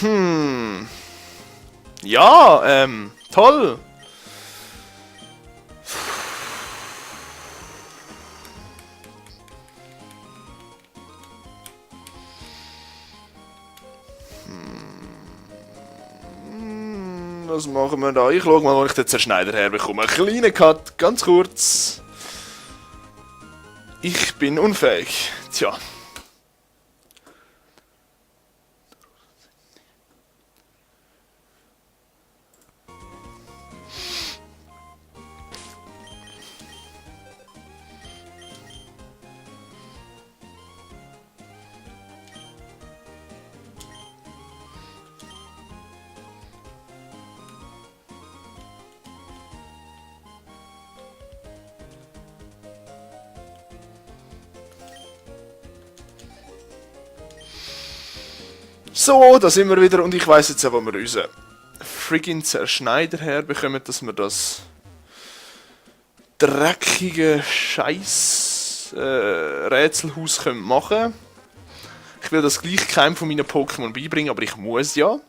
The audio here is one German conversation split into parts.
Hm. Ja, toll. Was machen wir da? Ich schaue mal, wo ich den Zerschneider herbekomme. Ein kleiner Cut, ganz kurz. Ich bin unfähig. Tja. So, da sind wir wieder und ich weiss jetzt auch, wo wir unseren friggin' Zerschneider herbekommen, dass wir das dreckige Scheiß Rätselhaus machen können. Ich will das gleich keinem von meinen Pokémon beibringen, aber ich muss ja.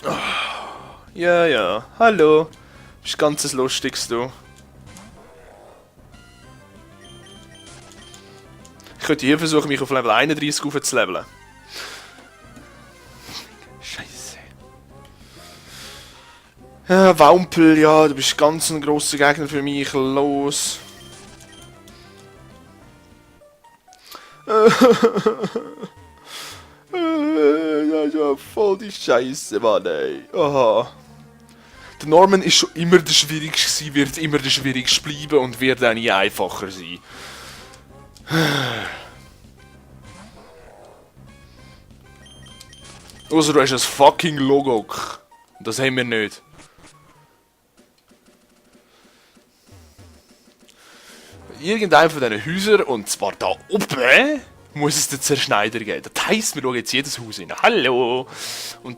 Oh, ja, ja, hallo. Bist ganz lustiges du. Ich könnte hier versuchen, mich auf Level 31 aufzuleveln. Scheiße. Ja, Wampel, ja, du bist ganz ein grosser Gegner für mich. Los. Das ist ja voll die Scheiße, Mann, ey. Aha. Der Norman ist schon immer der schwierigste, wird immer der schwierigste bleiben und wird auch nie einfacher sein. Also du hast ein fucking Logok. Das haben wir nicht. Irgendein von diesen Häusern, und zwar da oben, muss es den Zerschneider geben. Das heisst, wir schauen jetzt jedes Haus rein. Hallo! Und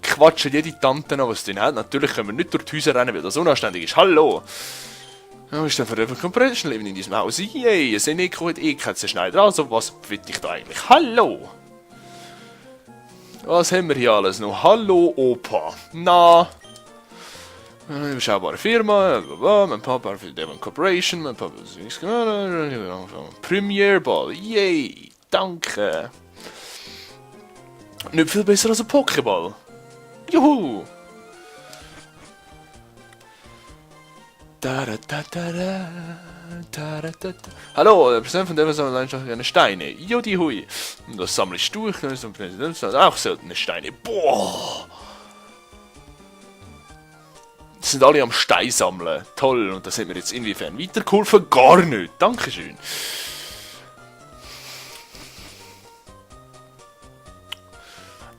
quatschen jede Tante an, was drin hat. Natürlich können wir nicht durch die Häuser rennen, weil das unanständig ist. Hallo! Ja, was ist denn für eine Compression Leben in diesem Haus? Yay, ein Seneco hat eh keinen Zerschneider. Also, was will ich da eigentlich? Hallo! Was haben wir hier alles noch? Hallo, Opa. Na? Eine überschaubare Firma. Mein Papa für Devon Corporation. Mein Papa ist Premier Ball. Yay, danke. Nicht viel besser als ein Pokéball. Juhu! Hallo, der Präsident von Devon sammelt einfach gerne Steine. Jodi hui. Und das sammle ich durch. Das sind auch seltene Steine. Boah! Die sind alle am Stein sammeln. Toll. Und das hat mir jetzt inwiefern weitergeholfen? Gar nicht. Dankeschön.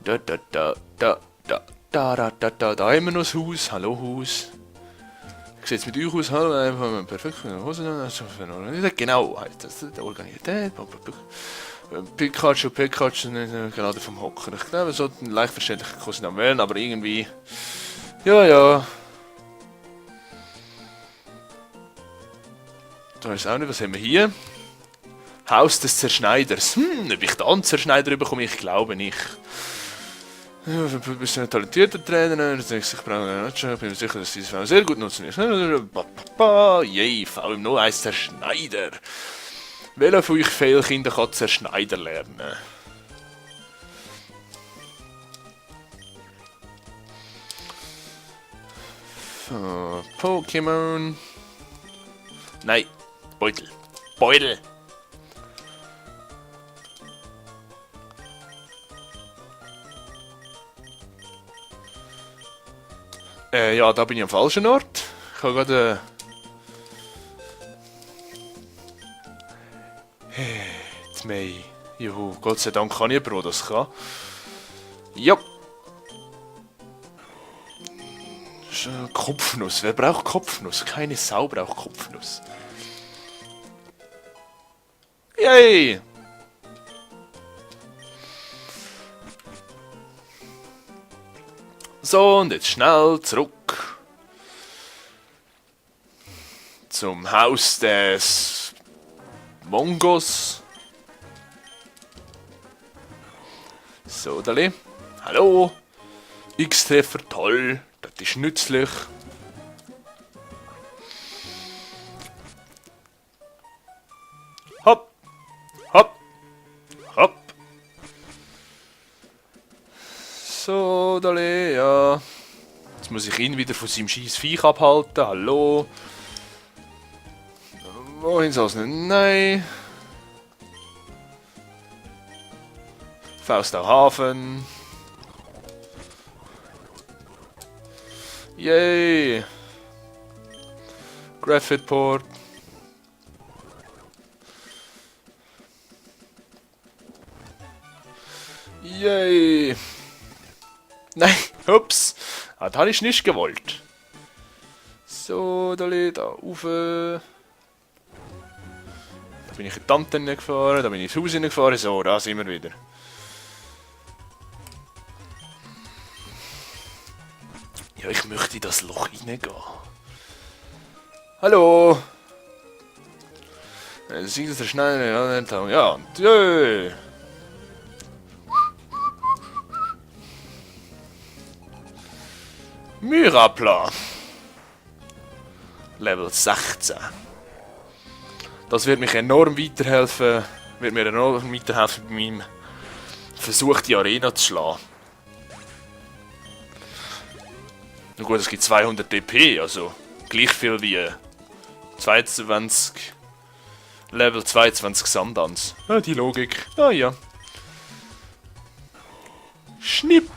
Da haben wir noch das Haus. Hallo Haus. Wie sieht es mit euch aus? Hallo, einfach perfekt. Genau, das ist die Organisität. Pikachu, gerade vom Hocker. Ich glaube, wir sollten leicht verständliche Kosten wählen, aber irgendwie. Ja, ja. Da ist auch nicht. Was haben wir hier? Haus des Zerschneiders. Ob ich da einen Zerschneider bekomme, ich glaube nicht. Ja, du bist ein talentierter Trainer, ich bin mir sicher, dass diese Frau sehr gut nutzen ist. Yay, VM nur ein Zerschneider. Welcher von euch Fehlkinder kann Zerschneider lernen? So, Pokémon. Nein, Beutel. Beutel! Ja, da bin ich am falschen Ort. Ich habe gerade... die May. Juhu, Gott sei Dank kann ich jemanden, der das kann. Ja. Kopfnuss. Wer braucht Kopfnuss? Keine Sau braucht Kopfnuss. Yay! So, und jetzt schnell zurück zum Haus des Mongos. So, Dali. Hallo. X-Treffer, toll. Das ist nützlich. Hopp. Hopp. Hopp. So, Dali, ja. Jetzt muss ich ihn wieder von seinem scheiß Viech abhalten. Hallo. Wohin soll es nicht? Nein. Faustau Hafen. Yay. Graphitport. Yay. Nein, ups. Ah, das habe ich nicht gewollt. So, da rauf. Da bin ich in die Tante gefahren, da bin ich ins Haus gefahren. So, da sind wir wieder. Ja, ich möchte in das Loch reingehen. Hallo! Sieht es schnell, ja, und jö! Myrapla. Level 16. Das wird mich enorm weiterhelfen. Wird mir enorm weiterhelfen bei meinem Versuch, die Arena zu schlagen. Na gut, es gibt 200 DP, also gleich viel wie 22 Level 22 Sundance. Ah, die Logik. Ah ja. Schnipp.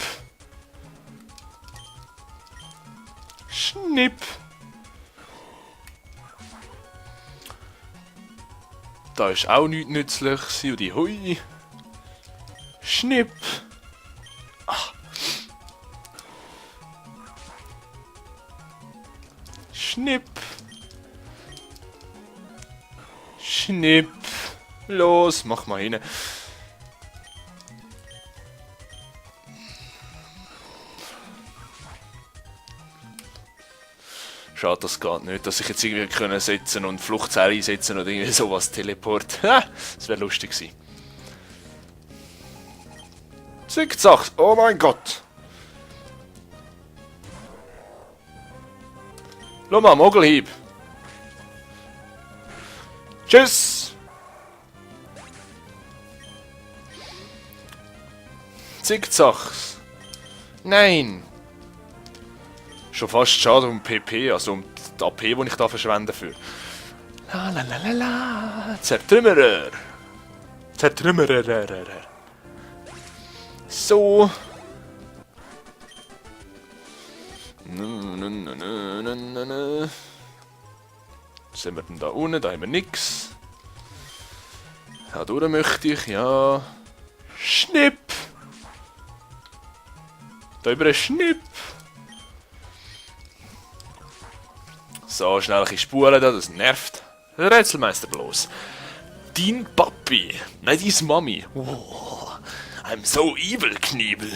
Schnipp. Da ist auch nichts nützlich. Sieh hui. Schnipp. Ah. Schnipp. Schnipp. Los, mach mal hin. Schade, das geht nicht, dass ich jetzt irgendwie können setzen und Fluchtseil einsetzen oder irgendwie sowas Teleport. Das wäre lustig gewesen. Zickzack, oh mein Gott. Schau mal, Mogelhieb. Tschüss. Zickzacks. Nein. Schon fast schade um PP, also um die AP, die ich da verschwende für. La la la la la. Zertrümmerer. Zertrümmerer. So. Sind wir denn da unten? Da haben wir nix. Ja, durch möchte ich, ja. Schnipp. Da über einen Schnipp. So, schnell ein bisschen spulen da, das nervt. Rätselmeister bloß. Dein Papi. Nein, deine Mami. Oh, I'm so evil, Kniebel.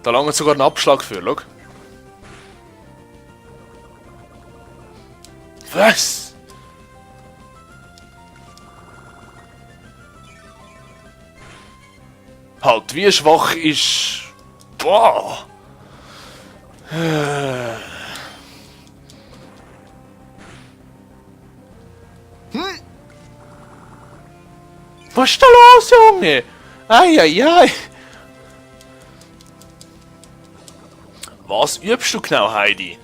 Da langt sogar ein Abschlag für, schau. Was? Halt, wie schwach ist... Boah! Was ist da los, Junge? Eieiei! Was übst du genau, Heidi?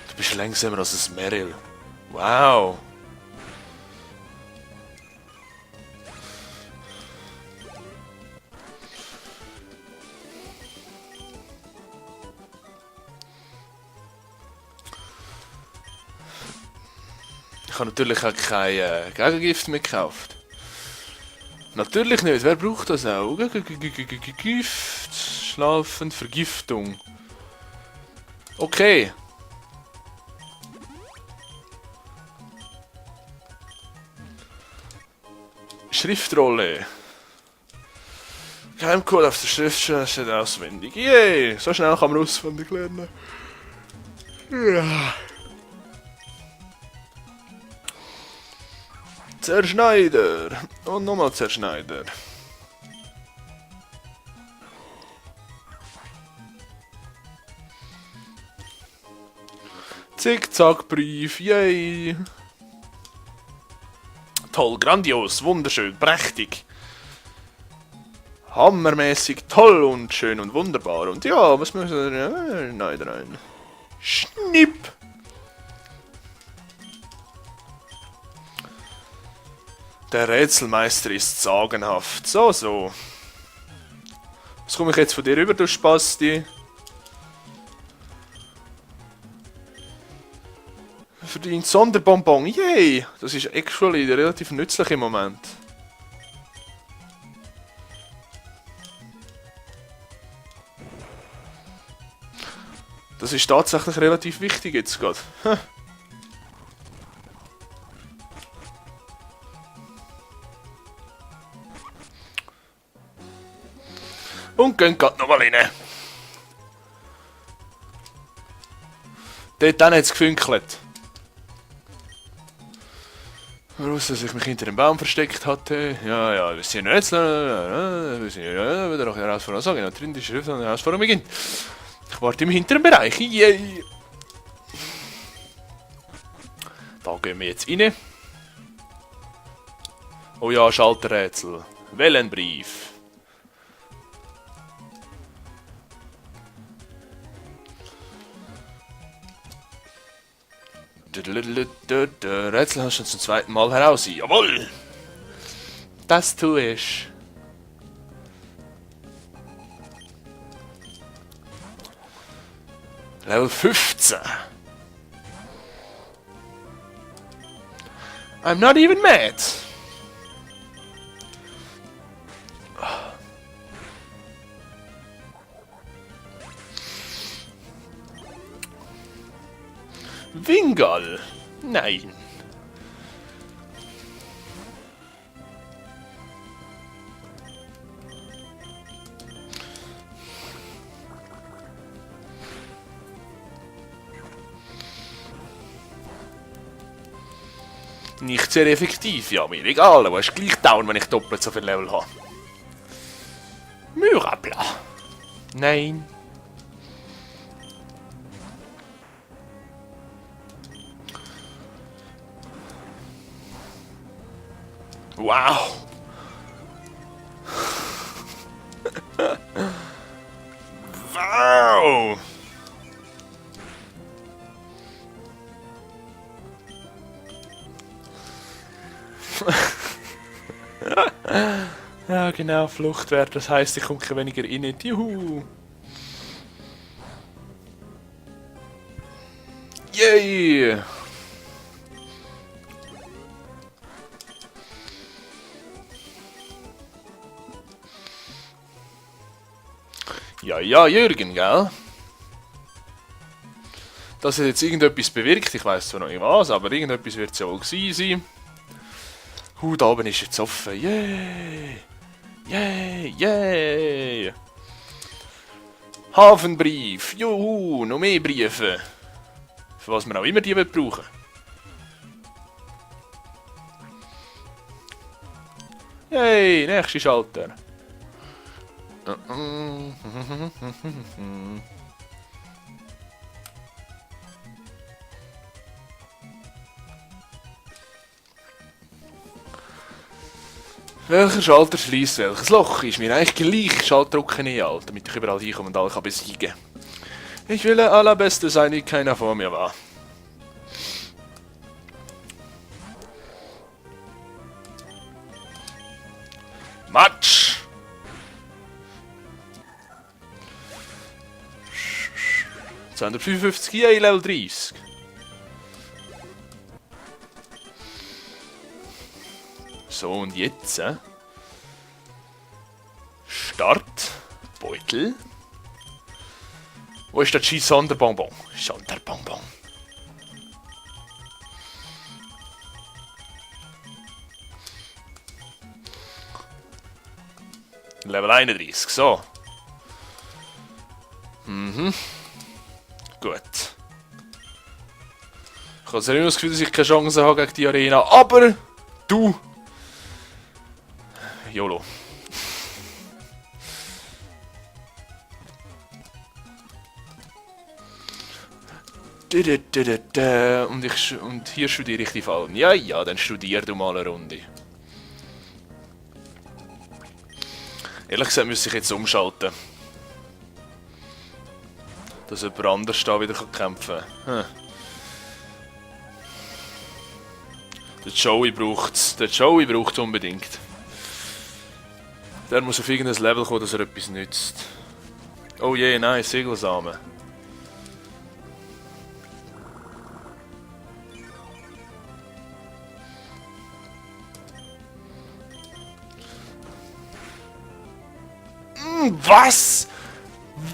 Du bist langsamer als ein Meryl. Wow. Ich habe natürlich auch kein Gegengift mehr gekauft. Natürlich nicht. Wer braucht das auch? Gift, Schlafen, Vergiftung. Okay. Schriftrolle. Geheimcode auf der Schrift steht auswendig. Yay! So schnell kann man auswendig lernen. Ja. Zerschneider. Und nochmal Zerschneider. Zickzackbrief. Yay! Toll, grandios, wunderschön, prächtig. Hammermäßig, toll und schön und wunderbar. Und ja, was müssen wir... Nein, rein. Schnipp! Der Rätselmeister ist sagenhaft. So, so. Was komme ich jetzt von dir rüber, du Spasti? Verdient Sonderbonbon. Yay! Das ist actually relativ nützlich im Moment. Das ist tatsächlich relativ wichtig jetzt gerade. Und gehen gerade nochmal rein. Dort dann hat es gefünkelt. Warum, dass ich mich hinter dem Baum versteckt hatte. Ja, wir sind jetzt. Wir sind wieder nach der Herausforderung. So, genau, drin die Schrift an der Herausforderung beginnt. Ich warte im hinteren Bereich. Yay! Da gehen wir jetzt rein. Oh ja, Schalterrätsel. Wellenbrief. Rätsel hast du zum zweiten Mal heraus. Jawohl! Das tue ich. Level 15. I'm not even mad. Wingal. Nein. Nicht sehr effektiv, ja, mir egal, aber es ist gleich down, wenn ich doppelt so viel Level habe. Myrabla. Nein. Wow. Wow. Ja, genau, Fluchtwert, das heisst, ich komme weniger rein. Juhu! Yay! Ja, Jürgen, gell? Dass er jetzt irgendetwas bewirkt, ich weiß zwar noch nicht was, aber irgendetwas wird es ja wohl gewesen sein. Da oben ist jetzt offen. Yay! Yay! Yay! Hafenbrief! Juhu! Noch mehr Briefe! Für was man auch immer die brauchen. Yay! Nächster Schalter. Welcher Schalter schließt welches Loch? Ist mir eigentlich gleich. Schaltdrucken Alter, damit ich überall hinkomme und alle kann besiegen. Ich will der Allerbeste sein, wie keiner vor mir war. Matsch! 255, Level 30. So, und jetzt Start, Beutel. Wo ist der Cheese Sonderbonbon? Sonderbonbon. Level 31, so. Gut. Ich habe seriös das Gefühl, dass ich keine Chance habe gegen die Arena, aber du... YOLO. Und hier studiere ich die Fallen. Ja, ja, dann studier du mal eine Runde. Ehrlich gesagt müsste ich jetzt umschalten. Dass jemand anders da wieder kämpfen kann. Der Joey braucht's. Der Joey braucht unbedingt. Der muss auf irgendein Level kommen, dass er etwas nützt. Oh je, nein, Segelsamen. Was?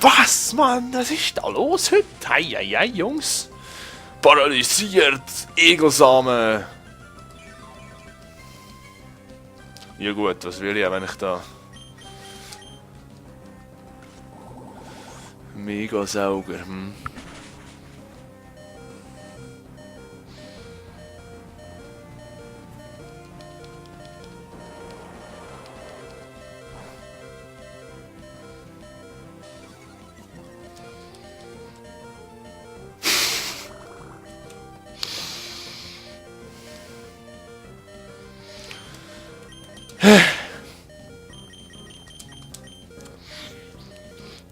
Was, Mann? Was ist da los heute? Heieiei, Jungs. Paralysiert, Egelsamen. Ja gut, was will ich, wenn ich da... Megasauger,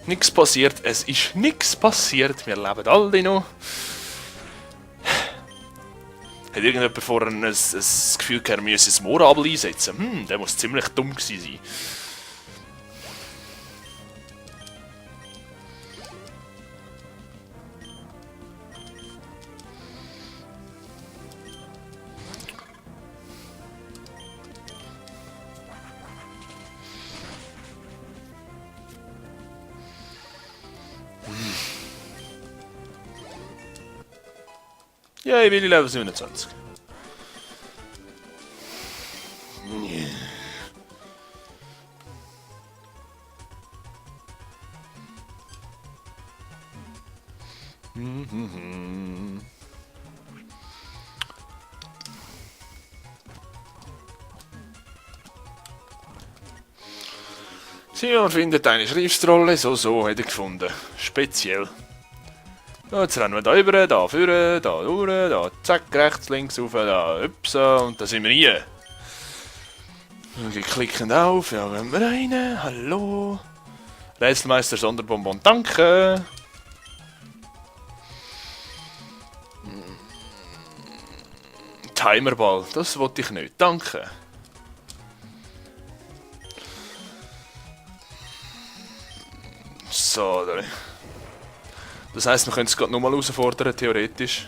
Nichts passiert, es ist nichts passiert, wir leben alle noch. Hat irgendjemand vorhin ein Gefühl gehabt, er müsse das Moorabel einsetzen? Der muss ziemlich dumm gewesen sein. Ja, ich will Level 27. Simon findet eine Schriftrolle, so, hat er gefunden. Speziell. Jetzt rennen wir da rüber, da vorne, da durch, da zack, rechts, links, rauf, da hüpsa und da sind wir hier. Wir klicken auf, ja, gehen wir rein, hallo. Rätselmeister Sonderbonbon, danke. Timerball, das wollte ich nicht, danke. So, da. Das heisst, wir können es gerade nochmal herausfordern, theoretisch.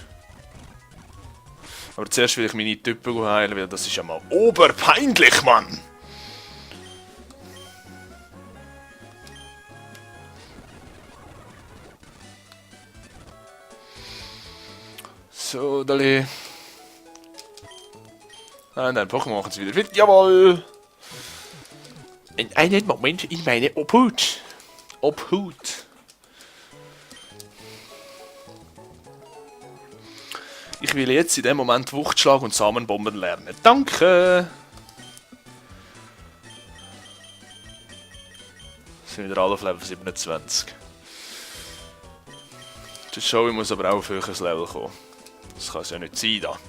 Aber zuerst will ich meine Typen heilen, weil das ist ja mal oberpeinlich, Mann! So, Dali. Ah, nein, Pokémon machen sie wieder fit. Jawohl! In einem Moment in meine Obhut. Ich will jetzt in dem Moment Wuchtschlag und Samenbomben lernen. Danke! Sind wieder alle auf Level 27. Der Show muss aber auch auf höheres Level kommen. Das kann es ja nicht sein da.